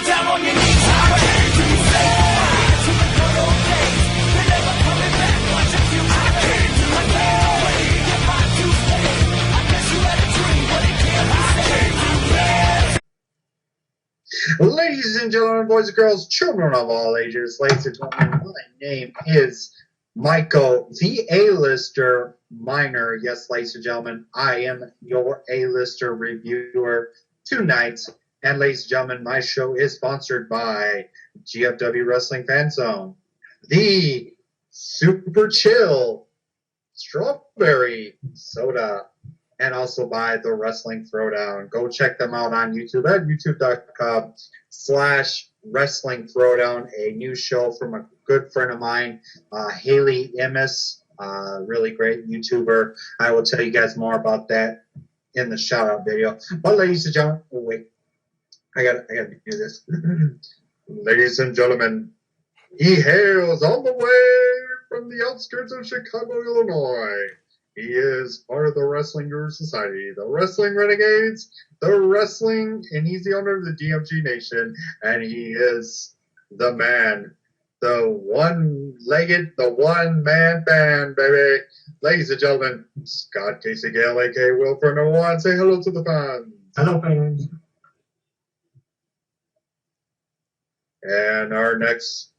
down on your knees. I came to stay. To the good old days. They're never coming back. Watch your future. I came to play. Get my juice paid. I guess you had a dream, but it can't be saved. I came to play. Ladies and gentlemen, boys and girls, children of all ages, ladies and gentlemen, my name is Michael, the A-lister minor. Yes, ladies and gentlemen, I am your A-lister reviewer tonight. And ladies and gentlemen, my show is sponsored by GFW Wrestling Fan Zone, the Super Chill Strawberry Soda, and also by the Wrestling Throwdown. Go check them out on YouTube at youtube.com/Wrestling Throwdown, a new show from a good friend of mine, Haley Emmis, really great YouTuber. I will tell you guys more about that in the shout out video. But ladies and gentlemen, oh wait, I gotta do this. Ladies and gentlemen, he hails all the way from the outskirts of Chicago, Illinois. He is part of the Wrestling Guru Society, the Wrestling Renegades, and he's the owner of the DMG Nation, and he is the man, the one-man band, baby. Ladies and gentlemen, Scott Casey Gale, a.k.a. Wilfred One. Say hello to the fans. Hello, fans. And our next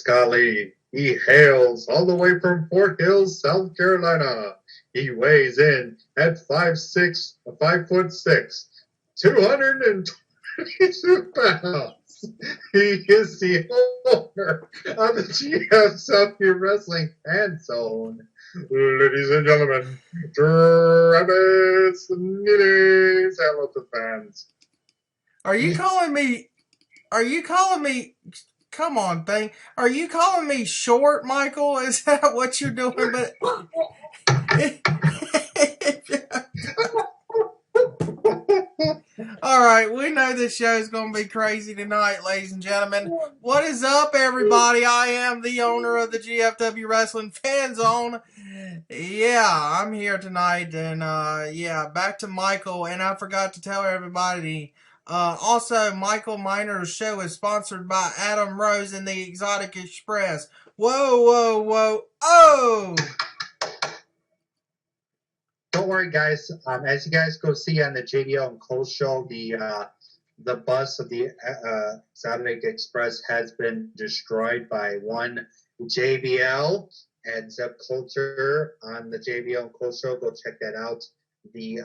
colleague, he hails all the way from Fort Hills, South Carolina. He weighs in at 5'6", 222 pounds. He is the owner of the GFW Wrestling Fan Zone. Ladies and gentlemen, Travis Neely. Say hello to the fans. Are you calling me? Come on, thing. Are you calling me short, Michael? Is that what you're doing? But all right, we know this show's going to be crazy tonight, ladies and gentlemen. What is up, everybody? I am the owner of the GFW Wrestling Fan Zone. Yeah, I'm here tonight, and back to Michael. And I forgot to tell everybody. Also, Michael Minor's show is sponsored by Adam Rose and the Exotic Express. Whoa, oh! Don't worry, guys. As you guys go see on the JDL and Cole show, the bus of the Exotic Express has been destroyed by one JBL and Zeb Coulter on the JBL and Cole show. Go check that out. The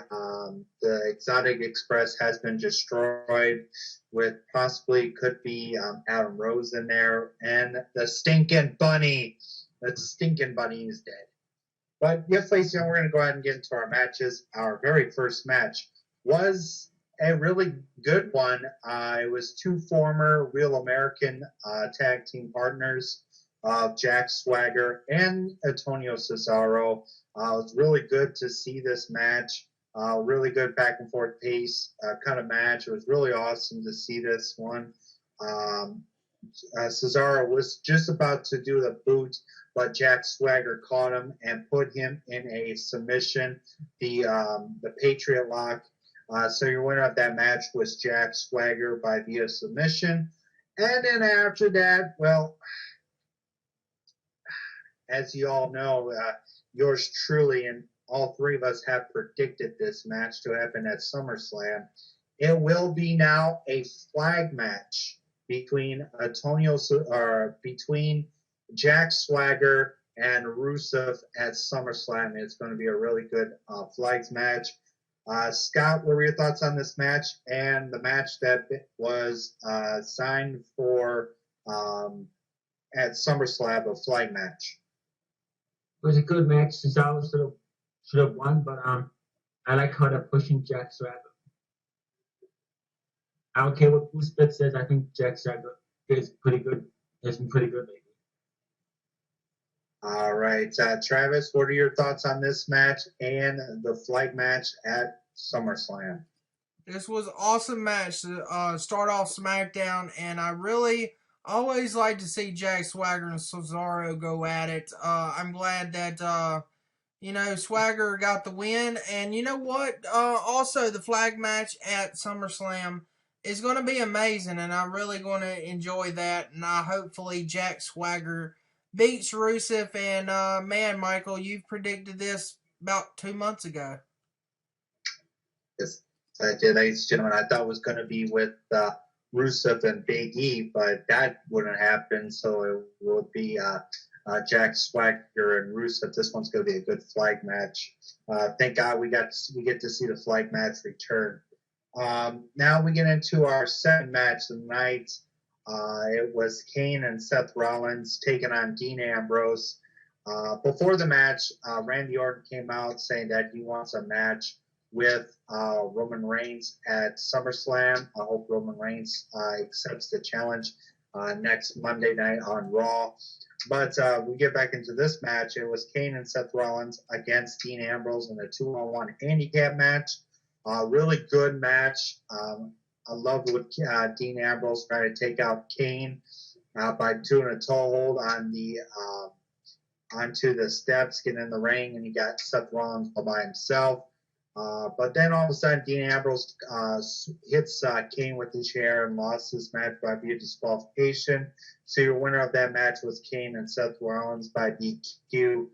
Exotic Express has been destroyed with possibly could be Adam Rose in there, and the stinking bunny. The stinking bunny is dead. But yes, ladies and gentlemen, we're going to go ahead and get into our matches. Our very first match was a really good one. It was two former Real American tag team partners, Jack Swagger and Antonio Cesaro. It was really good to see this match. Really good back and forth pace kind of match. It was really awesome to see this one. Cesaro was just about to do the boot, but Jack Swagger caught him and put him in a submission, the Patriot Lock. So your winner of that match was Jack Swagger by via submission. And then after that, well, as you all know, yours truly and all three of us have predicted this match to happen at SummerSlam. It will be now a flag match between Jack Swagger and Rusev at SummerSlam. It's going to be a really good flags match. Scott, what were your thoughts on this match and the match that was signed for at SummerSlam, a flag match? It was a good match. Cesaro should have won, but I like how they're pushing Jack Swagger. I don't care what Bruce Pitt says. I think Jack Swagger is pretty good. Has been pretty good lately. All right, Travis, what are your thoughts on this match and the flag match at SummerSlam? This was an awesome match to start off SmackDown, and I really always like to see Jack Swagger and Cesaro go at it. I'm glad that Swagger got the win, and you know what? Also, the flag match at SummerSlam It's going to be amazing, and I'm really going to enjoy that. And hopefully Jack Swagger beats Rusev. And man, Michael, you've predicted this about 2 months ago. Yes, I did, ladies and gentlemen. I thought it was going to be with Rusev and Big E, but that wouldn't happen. So it will be Jack Swagger and Rusev. This one's going to be a good flag match. Thank God we get to see the flag match return. Now we get into our second match of the night. It was Kane and Seth Rollins taking on Dean Ambrose. Before the match, Randy Orton came out saying that he wants a match with Roman Reigns at SummerSlam. I hope Roman Reigns accepts the challenge next Monday night on Raw. But we get back into this match. It was Kane and Seth Rollins against Dean Ambrose in a 2-on-1 handicap match. Really good match. I love what Dean Ambrose trying to take out Kane by doing a toe hold on the onto the steps, getting in the ring, and he got Seth Rollins by himself. But then all of a sudden, Dean Ambrose hits Kane with the chair and lost his match by via disqualification. So your winner of that match was Kane and Seth Rollins by DQ.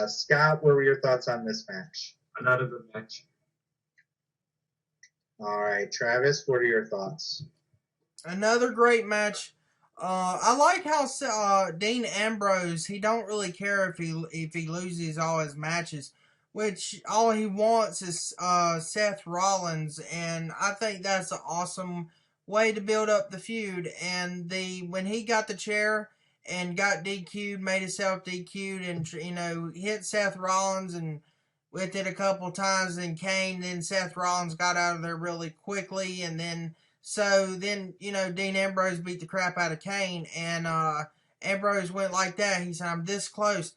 Scott, what were your thoughts on this match? Another good match. All right, Travis, what are your thoughts? Another great match. I like how Dean Ambrose, he don't really care if he loses all his matches, which all he wants is Seth Rollins, and I think that's an awesome way to build up the feud. And when he got the chair and got DQ'd, made himself DQ'd, and hit Seth Rollins and with it a couple times, and Kane, then Seth Rollins got out of there really quickly, and then Dean Ambrose beat the crap out of Kane, and Ambrose went like that. He said, "I'm this close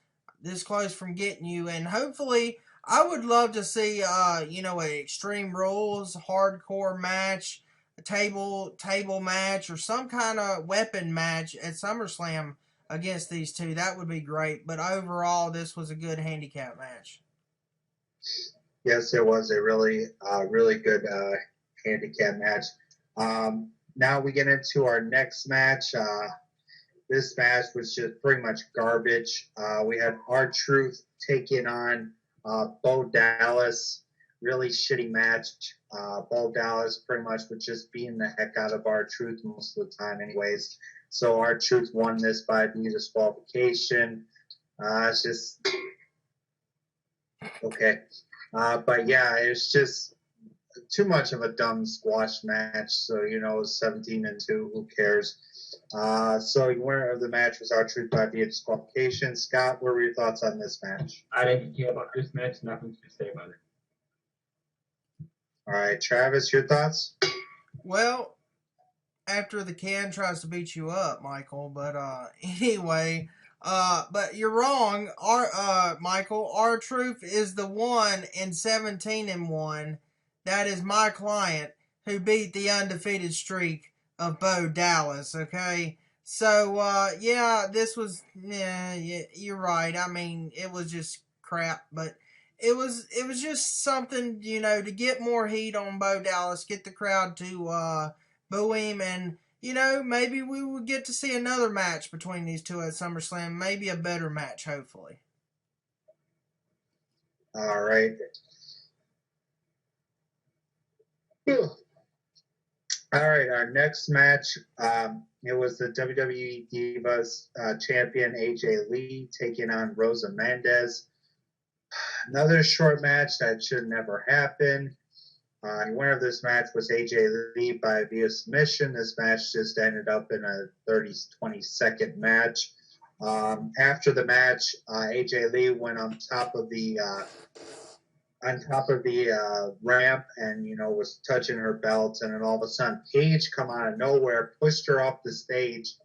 from getting you," and hopefully, I would love to see an Extreme Rules hardcore match, a table match, or some kind of weapon match at SummerSlam against these two. That would be great. But overall, this was a good handicap match. Yes, it was a really good handicap match. Now we get into our next match. This match was just pretty much garbage. We had R-Truth taking on Bo Dallas. Really shitty match. Bo Dallas pretty much was just beating the heck out of R-Truth most of the time anyways. So R-Truth won this by via disqualification. It's just okay. But yeah, it's just too much of a dumb squash match. So, 17-2, who cares? So the winner of the match was R-Truth by via disqualification. Scott, what were your thoughts on this match? I didn't care about this match. Nothing to say about it. All right, Travis, your thoughts? Well, after the can tries to beat you up, Michael. But anyway, but you're wrong, Michael. R-Truth is the one in 17-1. That is my client who beat the undefeated streak of Bo Dallas. Okay, so this was you're right. I mean, it was just crap, but it was just something to get more heat on Bo Dallas, get the crowd to boo him, and maybe we will get to see another match between these two at SummerSlam. Maybe a better match, hopefully. All right. All right, our next match, it was the WWE Divas champion AJ Lee taking on Rosa Mendez. Another short match that should never happen. The winner of this match was AJ Lee by via submission. This match just ended up in a 20-second match. After the match, AJ Lee went on top of the ramp and was touching her belt, and then all of a sudden Paige come out of nowhere, pushed her off the stage.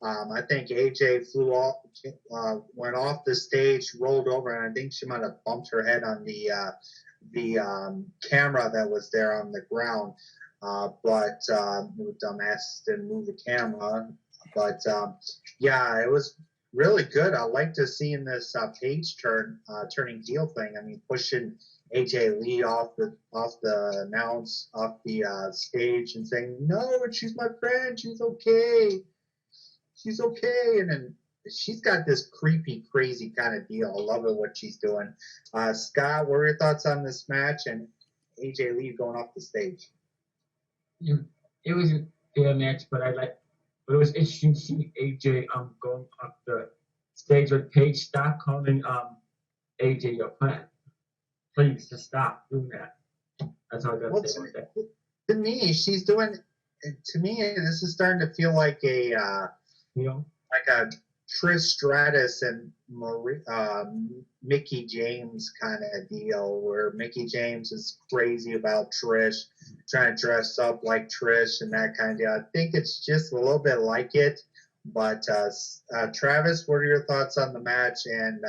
I think AJ went off the stage, rolled over, and I think she might have bumped her head on the camera that was there on the ground. But the dumbass didn't move the camera. But yeah, it was really good. I like to see this Paige turning heel thing. I mean, pushing AJ Lee off the stage and saying, "No, she's my friend. She's okay. She's okay." And then she's got this creepy, crazy kind of deal. I love it what she's doing. Scott, what are your thoughts on this match and AJ Lee going off the stage? It was a fair match, but it was interesting to see AJ going off the stage with Paige. Stop calling AJ your friend. Please just stop doing that. That's all I got to say about that. To me, she's doing. To me, this is starting to feel like a like a Trish Stratus and Mickie James kind of deal, where Mickie James is crazy about Trish, trying to dress up like Trish and that kind of deal. I think it's just a little bit like it. But Travis, what are your thoughts on the match and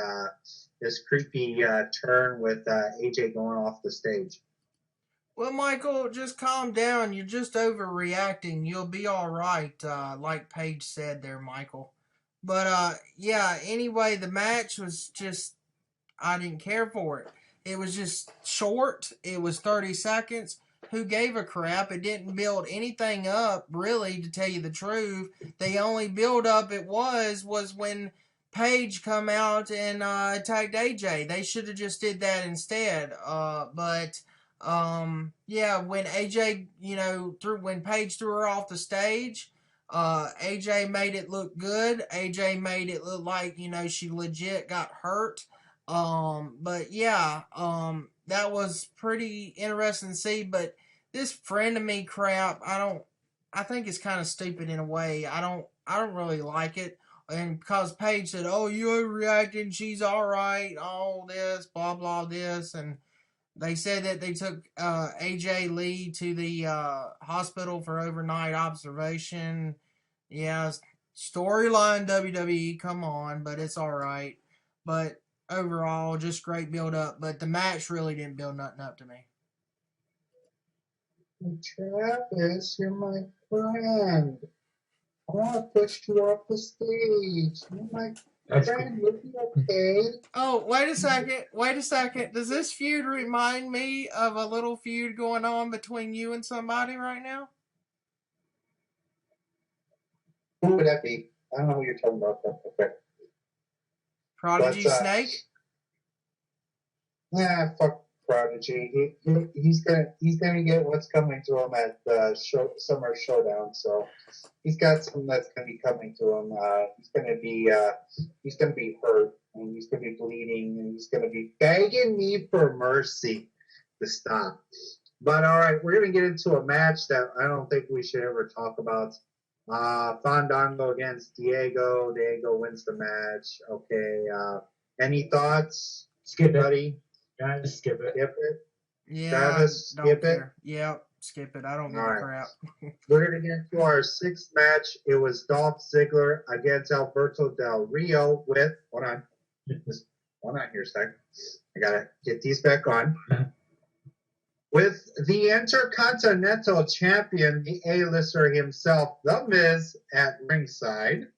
this creepy turn with AJ going off the stage? Well, Michael, just calm down. You're just overreacting. You'll be all right, like Paige said there, Michael. But yeah. Anyway, the match was just I didn't care for it. It was just short. It was 30 seconds. Who gave a crap? It didn't build anything up, really, to tell you the truth. The only build up it was when Paige come out and attacked AJ. They should have just did that instead. Yeah, when AJ, when Paige threw her off the stage, AJ made it look good. AJ made it look like, she legit got hurt. But yeah, that was pretty interesting to see. But this friend of me crap, I think it's kind of stupid in a way. I don't really like it. And because Paige said, "Oh, you overreacting, she's all right, all this, blah blah this," and they said that they took AJ Lee to the hospital for overnight observation. Yeah, storyline WWE, come on, but it's all right. But overall, just great build up. But the match really didn't build nothing up to me. Travis, you're my friend. I want to push you off the stage. You're my friend. You'll be okay. Oh, wait a second. Wait a second. Does this feud remind me of a little feud going on between you and somebody right now? Who would that be? I don't know who you're talking about. Okay. Prodigy Snake? Fuck Prodigy. He's gonna get what's coming to him at the Summer Showdown. So he's got something that's gonna be coming to him. He's gonna be hurt and he's gonna be bleeding and he's gonna be begging me for mercy to stop. But all right, we're gonna get into a match that I don't think we should ever talk about. Fandango against Diego. Diego wins the match. Okay. Any thoughts? Skip buddy? it. Yeah, just skip it. Skip it. Yeah. Travis, skip it. Yep, skip it. I don't give a crap. We're gonna get into our sixth match. It was Dolph Ziggler against Alberto Del Rio with hold on here a sec. I gotta get these back on. With the Intercontinental Champion, the A-lister himself, The Miz, at ringside,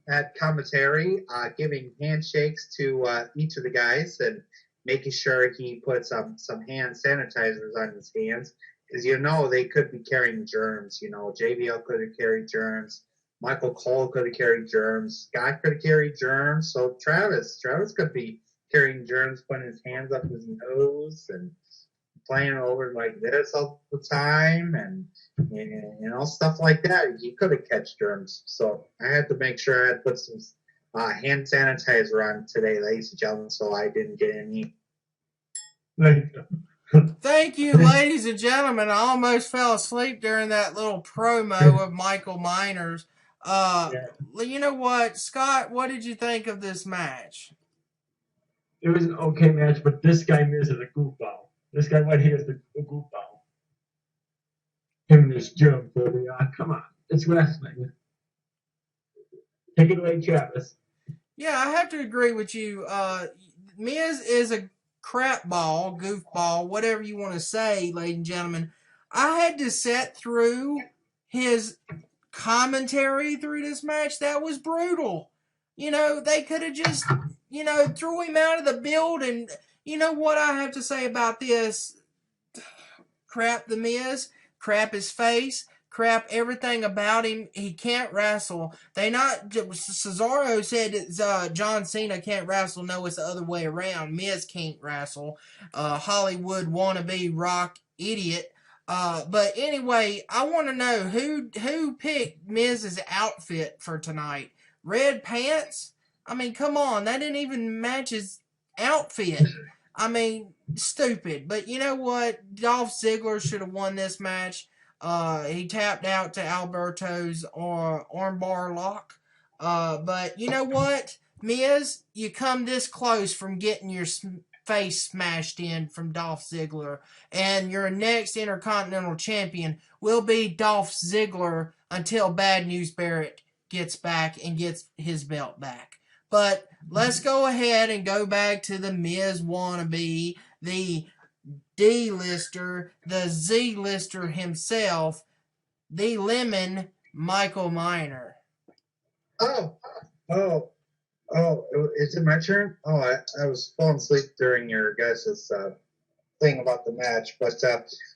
at commentary, giving handshakes to each of the guys and making sure he puts some hand sanitizers on his hands. Because, they could be carrying germs. JBL could have carried germs. Michael Cole could have carried germs. Scott could have carried germs. So Travis could be carrying germs, putting his hands up his nose and playing over like this all the time and stuff like that. He could have catch germs. So I had to make sure I had put some hand sanitizer on today, ladies and gentlemen, so I didn't get any. Thank you, ladies and gentlemen. I almost fell asleep during that little promo of Michael Miners. You know what, Scott, what did you think of this match? It was an okay match, but this guy Miz is a goofball. This guy right here is a goofball. Him and his germ, baby. Come on. It's wrestling. Take it away, Travis. Yeah, I have to agree with you. Miz is a crap ball, goofball, whatever you want to say, ladies and gentlemen. I had to sit through his commentary through this match. That was brutal. They could have just, threw him out of the building. You know what I have to say about this? Crap the Miz, crap his face, crap everything about him. He can't wrestle. Cesaro said John Cena can't wrestle. No, it's the other way around. Miz can't wrestle. Hollywood wannabe rock idiot. But anyway, I want to know who picked Miz's outfit for tonight. Red pants? I mean, come on, that didn't even match his outfit. I mean, stupid. But you know what? Dolph Ziggler should have won this match. He tapped out to Alberto's armbar lock. But you know what, Miz? You come this close from getting your face smashed in from Dolph Ziggler. And your next Intercontinental Champion will be Dolph Ziggler until Bad News Barrett gets back and gets his belt back. But let's go ahead and go back to the Miz wannabe, the D-lister, the Z-lister himself, the Lemon, Michael Miner. Oh, oh, oh! Is it my turn? Oh, I was falling asleep during your guys' thing about the match, but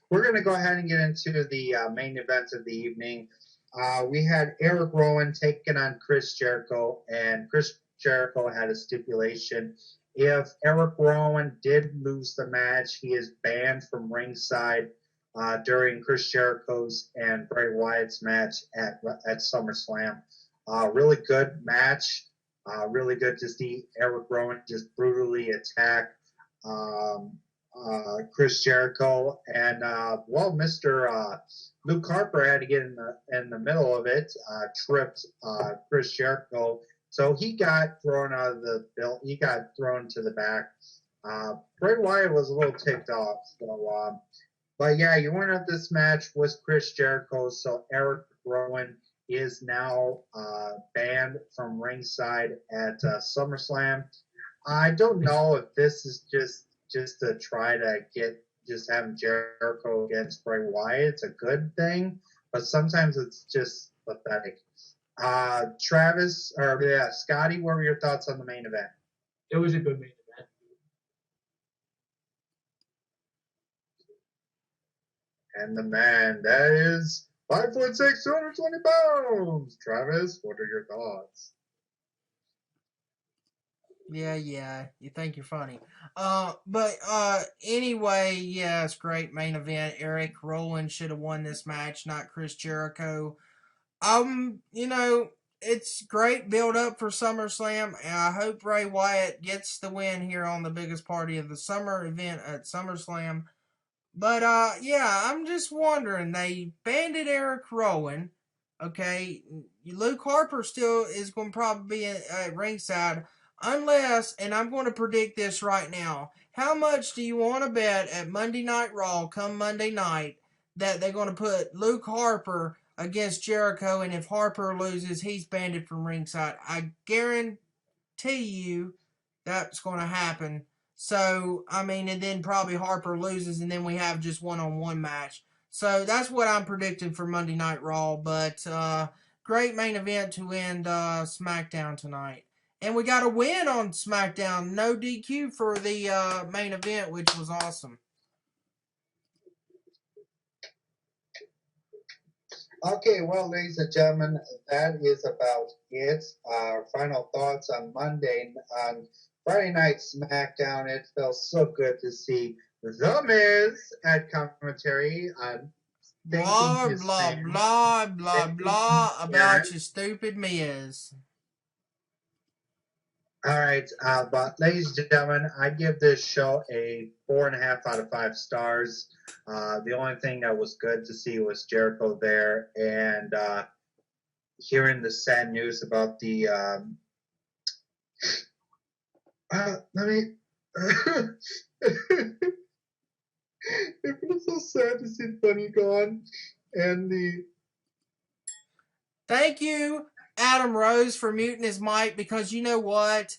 we're gonna go ahead and get into the main event of the evening. We had Eric Rowan taking on Chris Jericho, and Chris Jericho had a stipulation. If Eric Rowan did lose the match, he is banned from ringside during Chris Jericho's and Bray Wyatt's match at SummerSlam. Really good match. Really good to see Eric Rowan just brutally attack Chris Jericho. And, Mr. Luke Harper had to get in the middle of it, tripped Chris Jericho. So he got thrown out of the build. He got thrown to the back. Bray Wyatt was a little ticked off. So, but yeah, your winner of this match was Chris Jericho. So Eric Rowan is now banned from ringside at SummerSlam. I don't know if this is just to try to get just having Jericho against Bray Wyatt. It's a good thing, but sometimes it's just pathetic. Scotty, what were your thoughts on the main event? It was a good main event. And the man that is 5'6", 220 pounds. Travis, what are your thoughts? Yeah, you think you're funny. Anyway, yeah, it's great main event. Eric Rowan should have won this match, not Chris Jericho. It's great build up for SummerSlam, and I hope Bray Wyatt gets the win here on the biggest party of the summer event at SummerSlam. But I'm just wondering, they banded Eric Rowan. Okay, Luke Harper still is going to probably be at ringside, unless, and I'm going to predict this right now. How much do you want to bet at Monday Night Raw come Monday night that they're going to put Luke Harper against Jericho, and if Harper loses, he's banned from ringside? I guarantee you that's going to happen. So, and then probably Harper loses, and then we have just one-on-one match. So that's what I'm predicting for Monday Night Raw. But great main event to end SmackDown tonight. And we got a win on SmackDown. No DQ for the main event, which was awesome. Okay, well, ladies and gentlemen, that is about it. Our final thoughts on Friday night SmackDown. It felt so good to see The Miz at commentary. Blah, blah, blah, blah, blah about your stupid Miz. All right, but ladies and gentlemen, I give this show a 4.5 out of 5 stars. The only thing that was good to see was Jericho there, and hearing the sad news about the. It feels so sad to see Bunny gone, and the. Thank you, Adam Rose, for muting his mic, because you know what?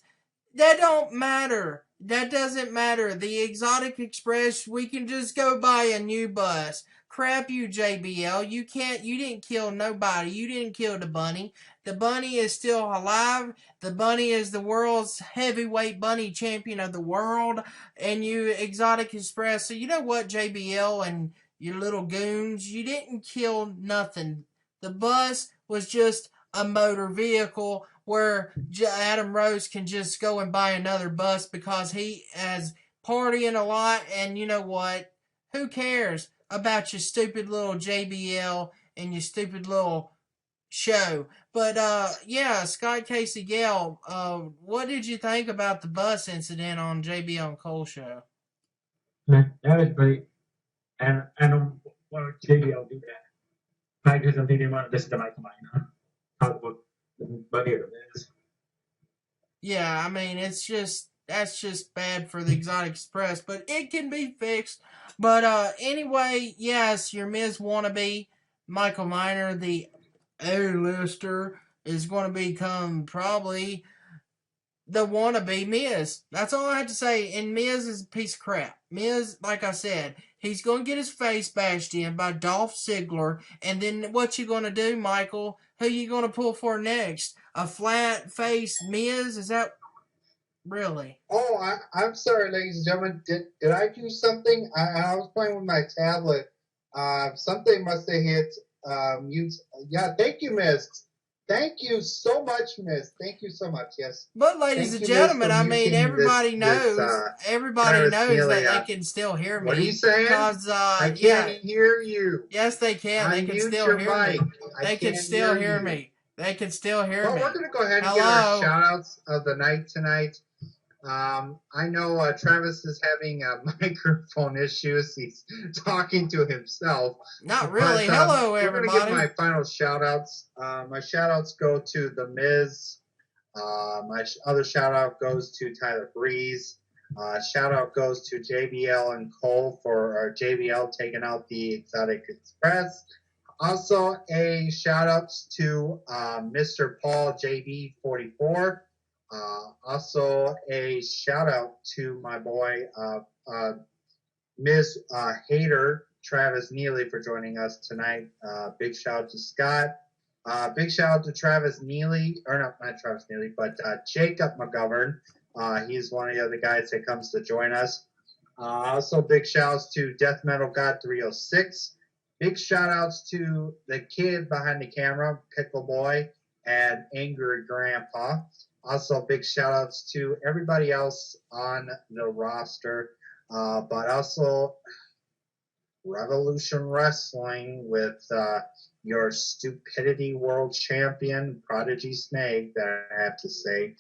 That don't matter. That doesn't matter. The Exotic Express, we can just go buy a new bus. crap you, JBL. You didn't kill nobody. You didn't kill the bunny. The bunny is still alive. The bunny is the world's heavyweight bunny champion of the world. And you Exotic Express. So you know what, JBL and your little goons, you didn't kill nothing. The bus was just a motor vehicle where Adam Rose can just go and buy another bus because he has partying a lot, and you know what? Who cares about your stupid little JBL and your stupid little show? But yeah, Scott Casey Gale, what did you think about the bus incident on JBL and Cole show? That was pretty. And I don't want JBL do that. Probably because I think they want to listen to Michael Minor talk about the money of this. Yeah, I mean, that's just bad for the Exotic Express, but it can be fixed. But anyway, yes, your Miz wannabe, Michael Minor, the A-lister, is going to become probably the wannabe Miz. That's all I have to say. And Miz is a piece of crap. Miz, like I said, he's going to get his face bashed in by Dolph Ziggler. And then what you going to do, Michael? Who you going to pull for next? A flat face Miz? Is that really? Oh, I'm sorry, ladies and gentlemen. Did I do something? I was playing with my tablet. Something must have hit mute. Yeah, thank you, Miss. Thank you so much, Miss. Thank you so much. Yes. But ladies and Miss, gentlemen, for I mean, muting everybody this, knows, everybody Travis knows Neely, that they can still hear me. What are you saying? Cause, I can't yeah, hear you. yes, they can. They can Unmute still your hear mic. me. I They can can't still hear hear you. me. They can still hear Well, me. we're going to go ahead and get our Hello. shout-outs of the night tonight. I know Travis is having microphone issues. He's talking to himself. Not really. But, Hello, we're going to everybody. give my final shout-outs. My shout-outs go to The Miz. My other shout-out goes to Tyler Breeze. Shout-out goes to JBL and Cole for JBL taking out the Exotic Express. Also, a shout-out to Mr. Paul JB44. Also, a shout-out to my boy, Ms. Hater, Travis Neely, for joining us tonight. Big shout-out to Scott. Big shout-out to Travis Neely, or not Travis Neely, but Jacob McGovern. He's one of the other guys that comes to join us. Also, big shout-outs to Death Metal God 306. Big shout-outs to the kid behind the camera, Pickle Boy, and Angry Grandpa. Also, big shout-outs to everybody else on the roster. But also, Revolution Wrestling with your stupidity world champion, Prodigy Snake, that I have to say.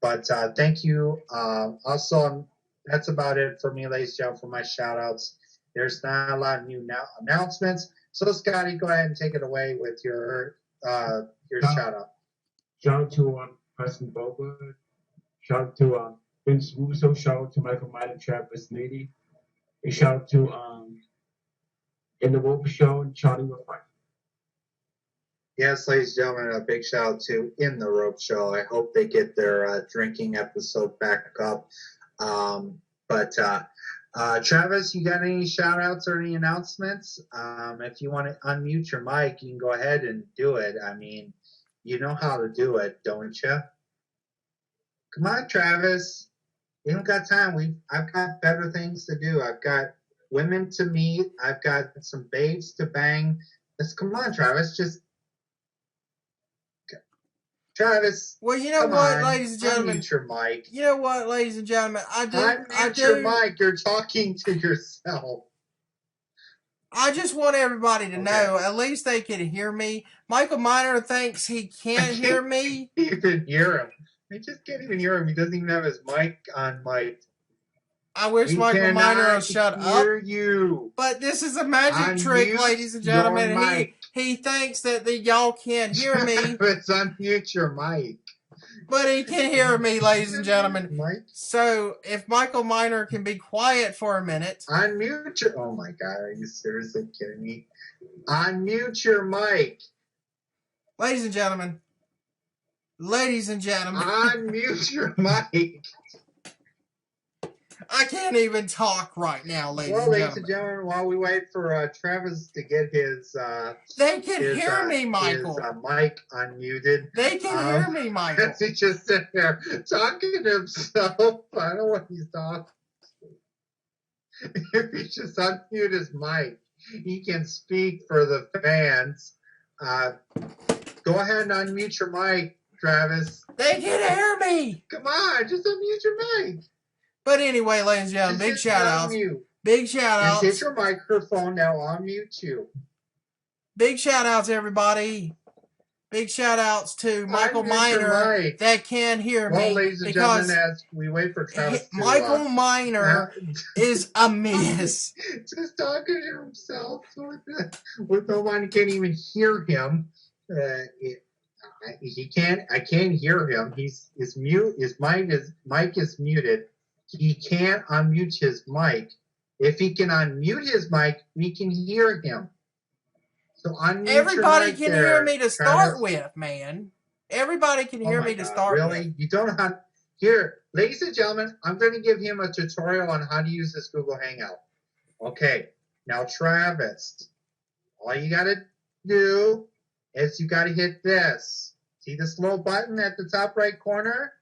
But thank you. Also, that's about it for me, ladies and gentlemen, for my shout-outs. There's not a lot of new announcements. So, Scotty, go ahead and take it away with your shout-out. Shout out to Preston Bowler. Shout out to Vince Russo. Shout out to Michael Myler, Travis Needy. A shout out to In the Rope Show and Charlie Refine. Yes, ladies and gentlemen, a big shout out to In the Rope Show. I hope they get their drinking episode back up. Travis, you got any shout outs or any announcements? If you want to unmute your mic, you can go ahead and do it. I mean, you know how to do it, don't you? Come on, Travis. We don't got time. I've got better things to do. I've got women to meet. I've got some babes to bang. Come on, Travis. Travis. Well, you know what, on, ladies and gentlemen. Unmute your mic. You know what, ladies and gentlemen. Unmute your mic. You're talking to yourself. I just want everybody to know, at least they can hear me. Michael Minor thinks he can't hear me. I can't even hear him. I just can't even hear him. He doesn't even have his mic on mic. I wish Michael Minor would shut hear up. You. But this is a magic trick, ladies and gentlemen. He thinks that y'all can't hear me. Let's unmute your mic. But he can hear me, ladies and gentlemen. So if Michael Minor can be quiet for a minute. Unmute your... Oh, my God. Are you seriously kidding me? Unmute your mic. Ladies and gentlemen. Ladies and gentlemen. Unmute your mic. I can't even talk right now, ladies Well, and ladies and gentlemen. gentlemen, while we wait for Travis to get his They can hear me, Michael. mic unmuted, They can hear me, Michael. as he just sitting there talking to himself. I don't know what he's talking. If he just unmute his mic, he can speak for the fans. Go ahead and unmute your mic, Travis. They can hear me. Come on, just unmute your mic. But anyway, ladies and gentlemen, big shout outs. Big shout Just outs. hit your microphone now. I'll mute you. Big shout outs, everybody. Big shout outs to Michael Miner that can hear me. Well, ladies and gentlemen, as we wait for Travis to, Michael Miner is a miss. Just talking to himself with no one can't even hear him. He can't. I can't hear him. His mic is muted. He can't unmute his mic. If he can unmute his mic, we can hear him. So unmute everybody your mic can there, hear me to start with, man. Everybody can hear me to start with. Really? You don't know how? Here, ladies and gentlemen, I'm going to give him a tutorial on how to use this Google Hangout. Okay. Now, Travis, all you got to do is you got to hit this. See this little button at the top right corner?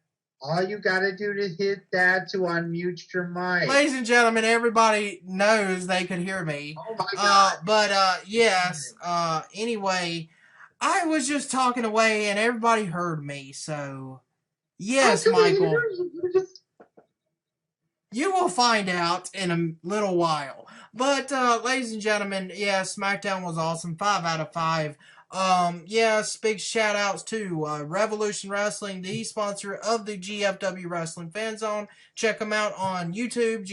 All you got to do to hit that to unmute your mic. Ladies and gentlemen, everybody knows they could hear me. Oh, my God. Yes. Anyway, I was just talking away and everybody heard me. So, yes, Michael. You will find out in a little while. But, ladies and gentlemen, yeah, SmackDown was awesome. 5 out of 5. Yes, big shout outs to Revolution Wrestling, the sponsor of the GFW Wrestling Fan Zone. Check them out on YouTube,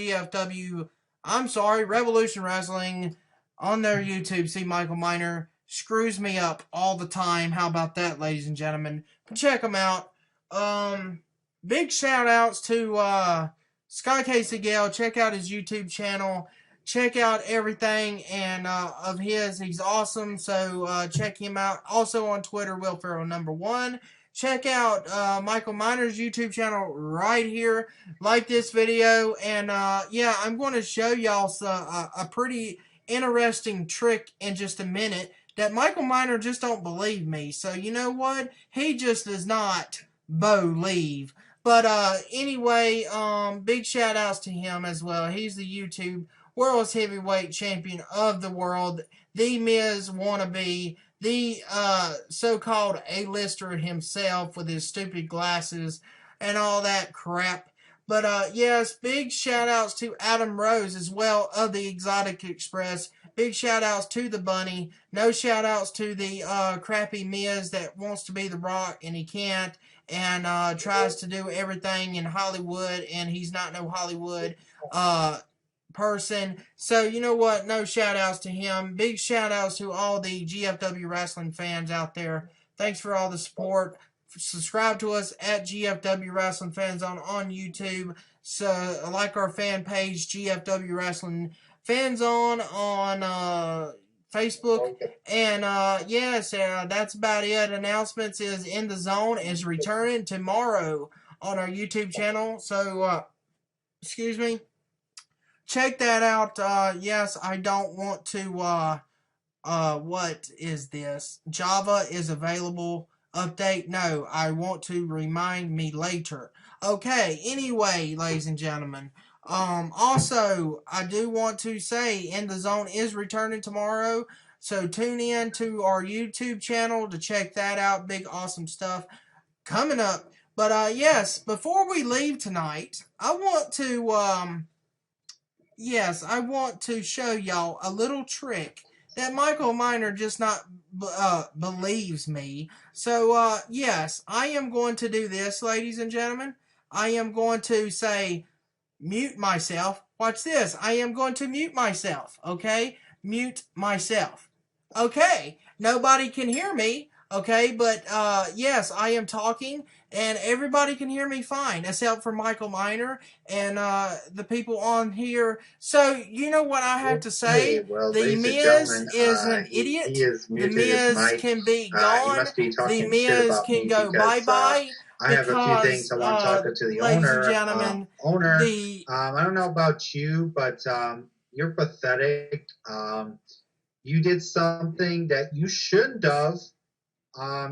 Revolution Wrestling on their YouTube. See, Michael Miner screws me up all the time. How about that, ladies and gentlemen? But check them out. Big shout outs to Sky Casey Gale. Check out his YouTube channel. Check out everything and of his. He's awesome. So check him out. Also on Twitter, Will Ferrell #1. Check out Michael Miner's YouTube channel right here. Like this video. And yeah, I'm going to show y'all a pretty interesting trick in just a minute that Michael Miner just don't believe me. So you know what? He just does not believe. But anyway, big shout outs to him as well. He's the YouTube World's Heavyweight Champion of the world, the Miz wannabe, the so-called A-lister himself with his stupid glasses and all that crap. But yes, big shout-outs to Adam Rose as well of the Exotic Express. Big shout-outs to the Bunny. No shout-outs to the crappy Miz that wants to be The Rock and he can't and tries to do everything in Hollywood and he's not no Hollywood person. So you know what, no shout outs to him. Big shout outs to all the GFW wrestling fans out there. Thanks for all the support. Subscribe to us at GFW Wrestling Fan Zone on YouTube. So like our fan page GFW Wrestling Fan Zone on Facebook. And yes, that's about it. Announcements is In the Zone is returning tomorrow on our YouTube channel. So excuse me. Check that out. Yes, I don't want to, what is this? Java is available. Update? No, I want to remind me later. Okay, anyway, ladies and gentlemen. Also, I do want to say In the Zone is returning tomorrow. So tune in to our YouTube channel to check that out. Big, awesome stuff coming up. But, yes, before we leave tonight, I want to, yes, I want to show y'all a little trick that Michael Miner just not believes me. So, yes, I am going to do this, ladies and gentlemen. I am going to say, mute myself. Watch this. I am going to mute myself, okay? Mute myself. Okay, nobody can hear me. Okay, but yes, I am talking, and everybody can hear me fine, except for Michael Miner and the people on here. So, you know what I have to say? The Miz is an idiot. The Miz can be gone. The Miz can go bye-bye. I have a few things I want to talk to the ladies owner. and gentlemen, I don't know about you, but you're pathetic. You did something that you shouldn't have.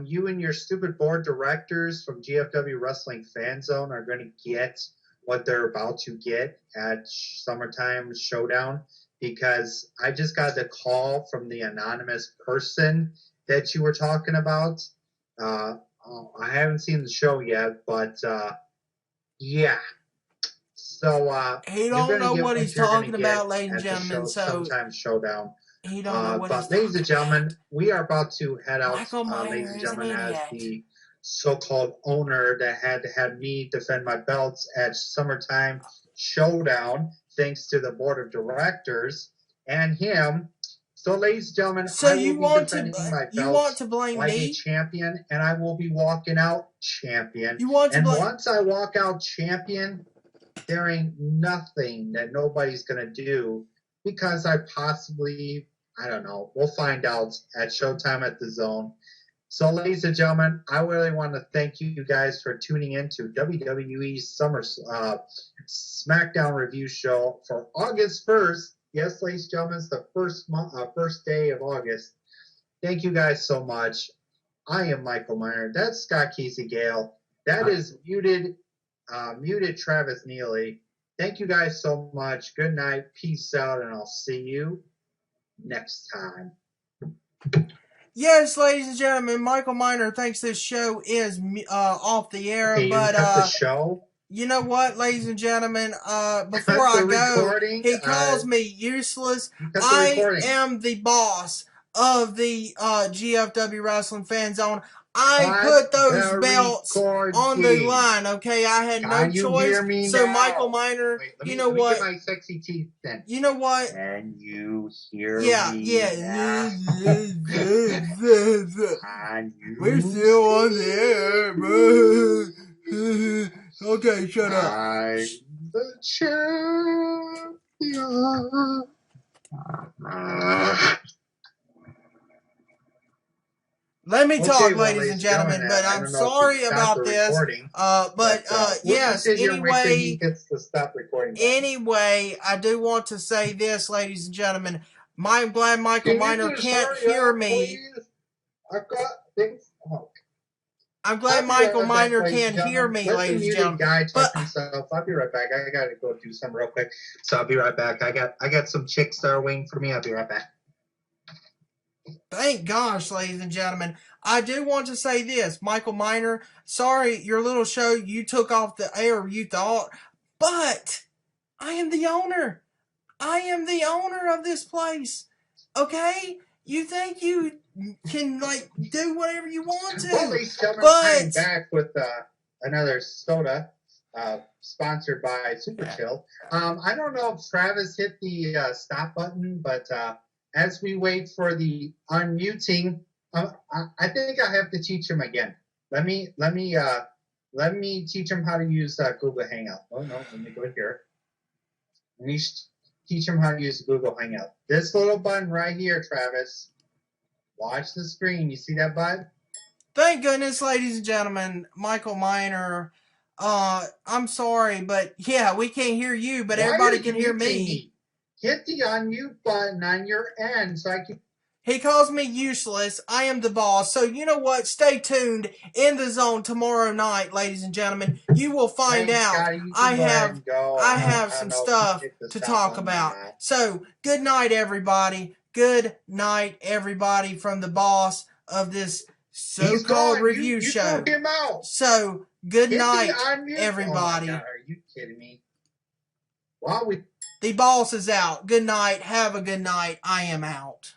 You and your stupid board directors from GFW Wrestling Fan Zone are going to get what they're about to get at Summertime Showdown, because I just got the call from the anonymous person that you were talking about. I haven't seen the show yet, but yeah. So he don't know what he's talking about, ladies and gentlemen. Summertime Showdown. He don't know what he's But ladies and gentlemen, we are about to head out. Michael Myers Ladies and is gentlemen, an as idiot. the so-called owner that had me defend my belts at Summertime Showdown, thanks to the board of directors and him. So, ladies and gentlemen, So I will you be want defending to my you belts want to blame like a me? champion, and I will be walking out champion. You want to and blame? Once I walk out champion, there ain't nothing that nobody's gonna do, because I don't know. We'll find out at Showtime at the Zone. So, ladies and gentlemen, I really want to thank you guys for tuning in to WWE's Summer SmackDown review show for August 1st. Yes, ladies and gentlemen, it's the first day of August. Thank you guys so much. I am Michael Meyer. That's Scott Kesey Gale. That is muted Travis Neely. Thank you guys so much. Good night. Peace out, and I'll see you next time. Yes, ladies and gentlemen, Michael Miner thinks this show is off the air, Okay, but you cut the show. You know what, ladies and gentlemen? Before I go, he calls me useless. I am the boss of the GFW Wrestling Fan Zone. I put those belts on the line, okay? I had no choice. So, Michael Miner, you know what? Let me get my sexy teeth then. You know what? Can you hear me? Yeah. We're still on the air. Okay, shut up. I'm the champion. Let me talk, ladies and gentlemen, but I'm sorry about this. Yes, anyway, I do want to say this, ladies and gentlemen. I'm glad Michael Miner can't hear me. I've got things. I'm glad Michael Miner can't hear me, ladies and gentlemen. Guy talk himself. I'll be right back. I gotta go do something real quick, so I'll be right back. I got some chicks that are waiting for me. I'll be right back. Thank gosh, ladies and gentlemen. I do want to say this, Michael Miner. Sorry, your little show you took off the air. You thought, but I am the owner. I am the owner of this place. Okay, you think you can do whatever you want to. Well, ladies and gentlemen, I'm back with another soda sponsored by Super Chill. I don't know if Travis hit the stop button, but as we wait for the unmuting, I think I have to teach him again. Let me teach him how to use Google Hangout. Oh no, let me go here. Let me teach him how to use Google Hangout. This little button right here, Travis. Watch the screen. You see that button? Thank goodness, ladies and gentlemen, Michael Miner. I'm sorry, but yeah, we can't hear you, but everybody can hear me. Hit the unmute button on your end so I can. He calls me useless. I am the boss. So you know what? Stay tuned in the zone tomorrow night, ladies and gentlemen. You will find out. Scotty, I have some stuff to talk about. So good night, everybody. Good night, everybody, from the boss of this so-called review show. Threw him out. So good night, everybody. Oh my God, are you kidding me? Wow, The boss is out. Good night. Have a good night. I am out.